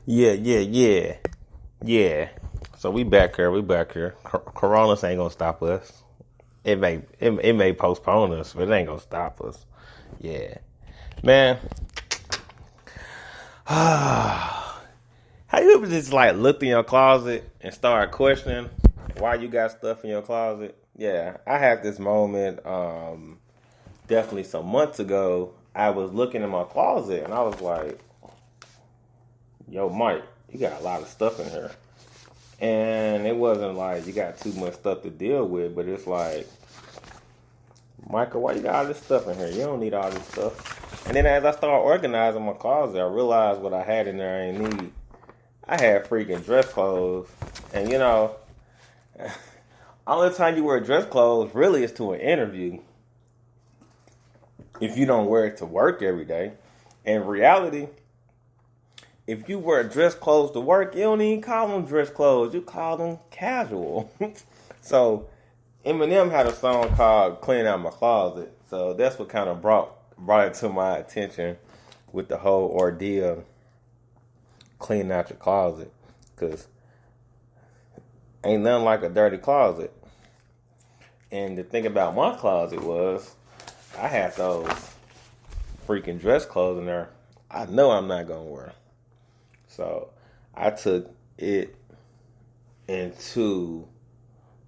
Yeah. So we back here. Coronas ain't gonna stop us. It may postpone us, but it ain't gonna stop us. Yeah, man. How you ever just like looked in your closet and started questioning why you got stuff in your closet? Yeah, I had this moment. Definitely some months ago. I was looking in my closet and I was like, "Yo, Mike, you got a lot of stuff in here." And it wasn't like you got too much stuff to deal with, but it's like, Michael, why you got all this stuff in here? You don't need all this stuff. And then as I started organizing my closet, I realized what I had in there I ain't need. I had freaking dress clothes. And only time you wear dress clothes really is to an interview. If you don't wear it to work every day. In reality, if you wear dress clothes to work, you don't even call them dress clothes. You call them casual. So Eminem had a song called "Clean Out My Closet." So that's what kind of brought it to my attention with the whole ordeal, cleaning out your closet, because ain't nothing like a dirty closet. And the thing about my closet was, I had those freaking dress clothes in there I know I'm not gonna wear. So I took it into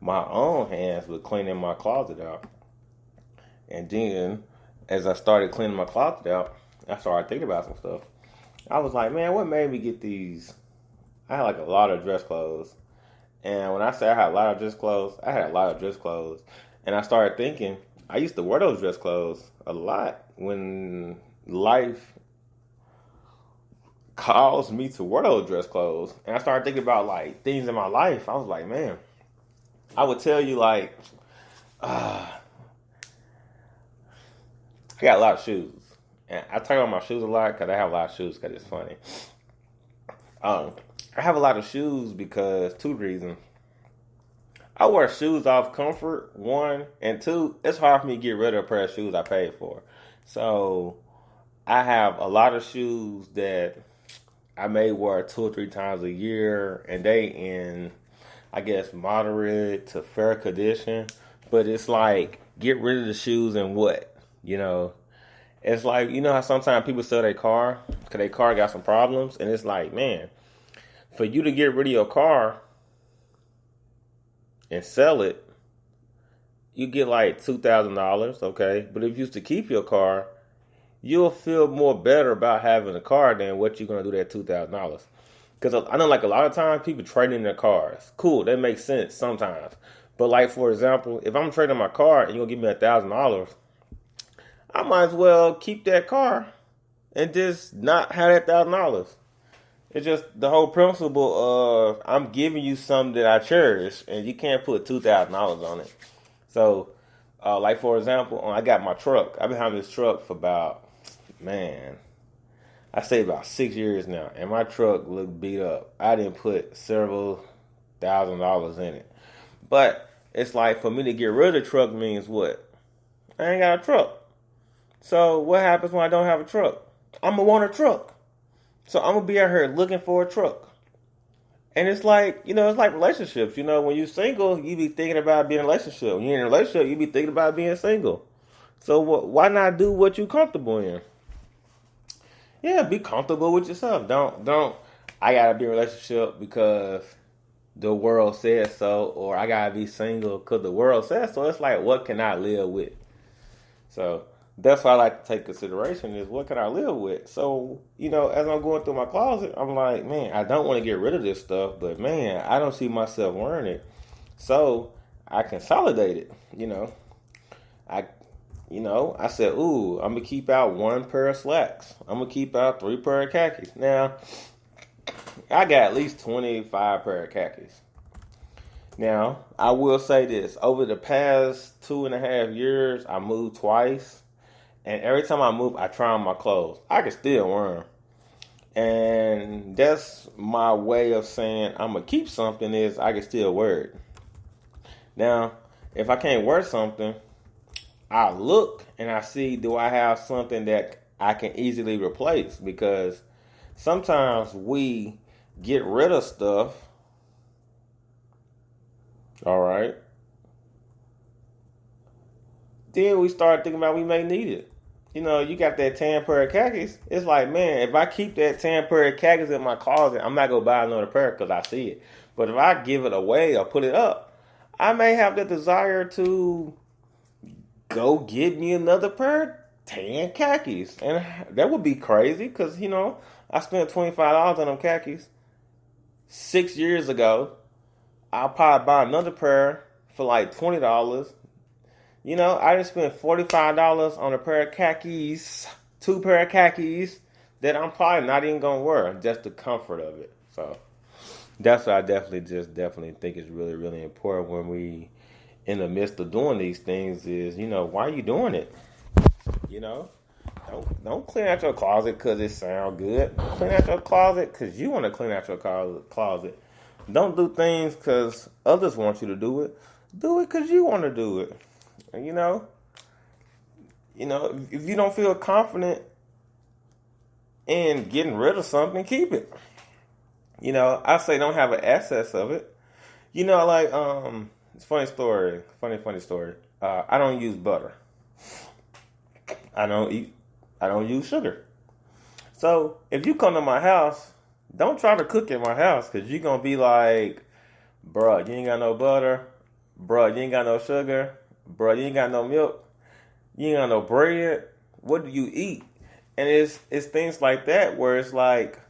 my own hands with cleaning my closet out. And then as I started cleaning my closet out, I started thinking about some stuff. I was like, man, what made me get these? I had like a lot of dress clothes. And when I say I had a lot of dress clothes, I had a lot of dress clothes. And I started thinking, I used to wear those dress clothes a lot when life caused me to wear those dress clothes. And I started thinking about like things in my life. I was like, man, I would tell you like, I got a lot of shoes. And I talk about my shoes a lot because I have a lot of shoes because it's funny. I have a lot of shoes because two reasons. I wear shoes off comfort, one, and two, it's hard for me to get rid of a pair of shoes I paid for. So I have a lot of shoes that I may wear 2 or 3 times a year, and they in, I guess, moderate to fair condition. But it's like, get rid of the shoes and what? It's like, how sometimes people sell their car because their car got some problems, and it's like, man, for you to get rid of your car and sell it, you get like $2,000, okay? But if you used to keep your car, you'll feel more better about having a car than what you're going to do that $2,000. Because I know like a lot of times people trade in their cars. Cool, that makes sense sometimes. But like, for example, if I'm trading my car and you're going to give me $1,000, I might as well keep that car and just not have that $1,000. It's just the whole principle of I'm giving you something that I cherish, and you can't put $2,000 on it. So, like for example, I got my truck. I've been having this truck for about, I say about 6 years now, and my truck looked beat up. I didn't put several $1,000s in it. But it's like for me to get rid of the truck means what? I ain't got a truck. So what happens when I don't have a truck? I'm going to want a truck. So I'm going to be out here looking for a truck. And it's like, it's like relationships. When you're single, you be thinking about being in a relationship. When you're in a relationship, you be thinking about being single. So why not do what you're comfortable in? Yeah, be comfortable with yourself. Don't, I got to be in a relationship because the world says so, or I got to be single because the world says so. It's like, what can I live with? So that's what I like to take consideration is what can I live with? So, as I'm going through my closet, I'm like, man, I don't want to get rid of this stuff, but man, I don't see myself wearing it. So I consolidated, I said, ooh, I'm going to keep out 1 pair of slacks. I'm going to keep out 3 pair of khakis. Now, I got at least 25 pair of khakis. Now, I will say this. Over the past 2.5 years, I moved twice. And every time I move, I try on my clothes. I can still wear them. And that's my way of saying I'm going to keep something is I can still wear it. Now, if I can't wear something, I look and I see, do I have something that I can easily replace? Because sometimes we get rid of stuff, all right, then we start thinking about we may need it. You got that tan pair of khakis. It's like, man, if I keep that tan pair of khakis in my closet, I'm not going to buy another pair because I see it. But if I give it away or put it up, I may have the desire to go get me another pair of tan khakis. And that would be crazy because, I spent $25 on them khakis 6 years ago. I'll probably buy another pair for like $20. I just spent $45 on a pair of khakis, two pair of khakis that I'm probably not even gonna wear, just the comfort of it. So that's what I definitely think is really, really important when we in the midst of doing these things is, why are you doing it? Don't clean out your closet because it sounds good. Clean out your closet because you want to clean out your closet. Don't do things because others want you to do it. Do it because you want to do it. And if you don't feel confident in getting rid of something, keep it. I say don't have an excess of it. It's a funny story. Funny story. I don't use butter. I don't use sugar. So if you come to my house, don't try to cook in my house because you're going to be like, bruh, you ain't got no butter. Bruh, you ain't got no sugar. Bruh, you ain't got no milk. You ain't got no bread. What do you eat? And it's things like that where it's like,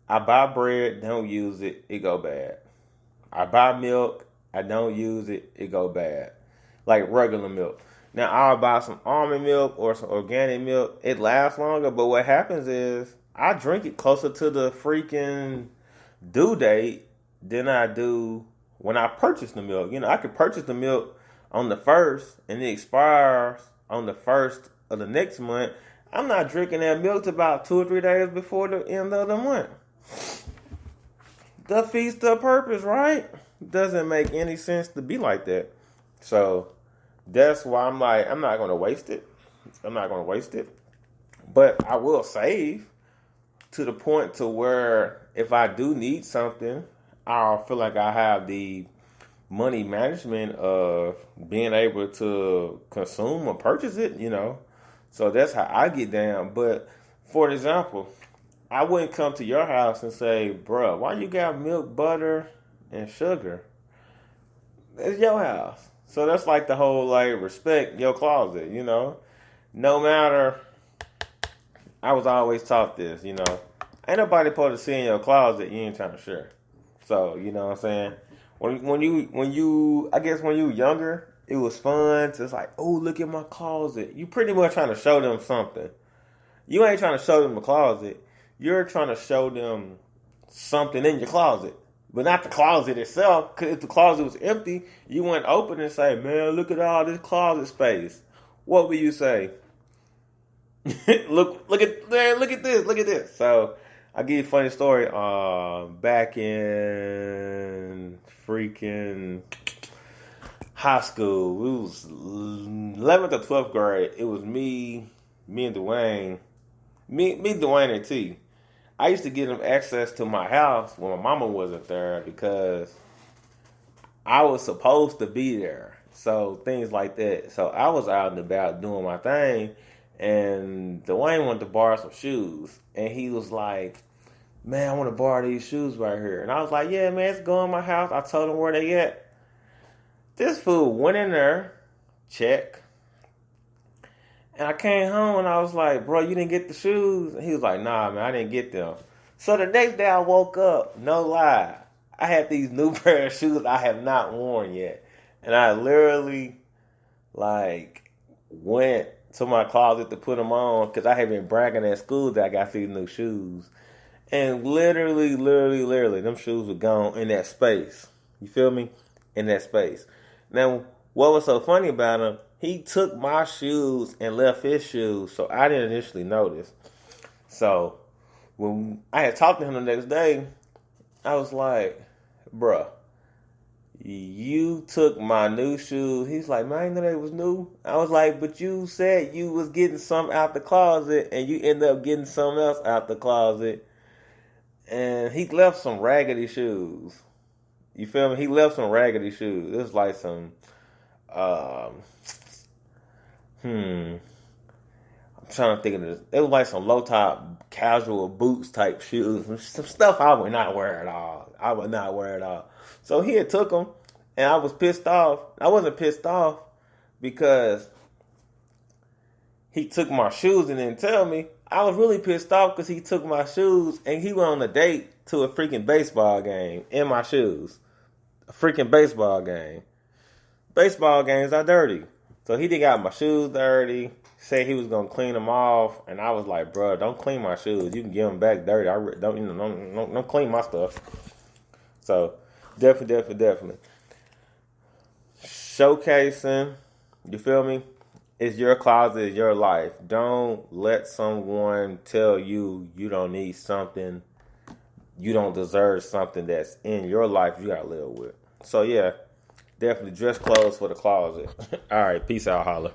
I buy bread, don't use it, it go bad. I buy milk, I don't use it, it go bad. Like regular milk. Now, I'll buy some almond milk or some organic milk. It lasts longer, but what happens is I drink it closer to the freaking due date than I do when I purchase the milk. I could purchase the milk on the 1st and it expires on the 1st of the next month. I'm not drinking that milk till about 2 or 3 days before the end of the month. Defeats the purpose, right? Doesn't make any sense to be like that. So that's why I'm like, I'm not going to waste it. But I will save to the point to where if I do need something, I'll feel like I have the money management of being able to consume or purchase it, So that's how I get down. But for example, I wouldn't come to your house and say, bruh, why you got milk, butter, and sugar? It's your house. So that's like the whole, like, respect your closet, No matter, I was always taught this, Ain't nobody supposed to see in your closet you ain't trying to share. So, you know what I'm saying? When you, I guess when you were younger, it was fun to, it's like, oh, look at my closet. You pretty much trying to show them something. You ain't trying to show them the closet. You're trying to show them something in your closet. But not the closet itself, because if the closet was empty, you wouldn't open and say, man, look at all this closet space. What would you say? look at this. So, I'll give you a funny story. Back in freaking high school, it was 11th or 12th grade. It was me and Dwayne. Me, Dwayne, and T. I used to give them access to my house when my mama wasn't there because I was supposed to be there. So things like that. So I was out and about doing my thing, and Dwayne wanted to borrow some shoes. And he was like, man, I want to borrow these shoes right here. And I was like, yeah, man, it's go in my house. I told him where they at. This fool went in there, check. And I came home and I was like, bro, you didn't get the shoes? And he was like, nah, man, I didn't get them. So the next day I woke up, no lie, I had these new pair of shoes I have not worn yet. And I literally, went to my closet to put them on because I had been bragging at school that I got these new shoes. And literally, them shoes were gone in that space. You feel me? In that space. Now, what was so funny about him, he took my shoes and left his shoes, so I didn't initially notice. So, when I had talked to him the next day, I was like, bruh, you took my new shoes. He's like, man, I didn't know they was new. I was like, but you said you was getting some out the closet, and you ended up getting something else out the closet. and he left some raggedy shoes. You feel me? He left some raggedy shoes. It was like some, um, I'm trying to think of this. It was like some low top casual boots type shoes. Some stuff I would not wear at all. I would not wear at all. So he had took them, and I was pissed off. I wasn't pissed off because he took my shoes and didn't tell me. I was really pissed off because he took my shoes and he went on a date to a freaking baseball game in my shoes. A freaking baseball game. Baseball games are dirty. So he did got my shoes dirty. Said he was gonna clean them off, and I was like, "Bro, don't clean my shoes. You can give them back dirty. Don't clean my stuff." So definitely showcasing. You feel me? It's your closet, it's your life. Don't let someone tell you you don't need something, you don't deserve something that's in your life you gotta live with. So yeah, definitely dress clothes for the closet. All right, peace out, holla.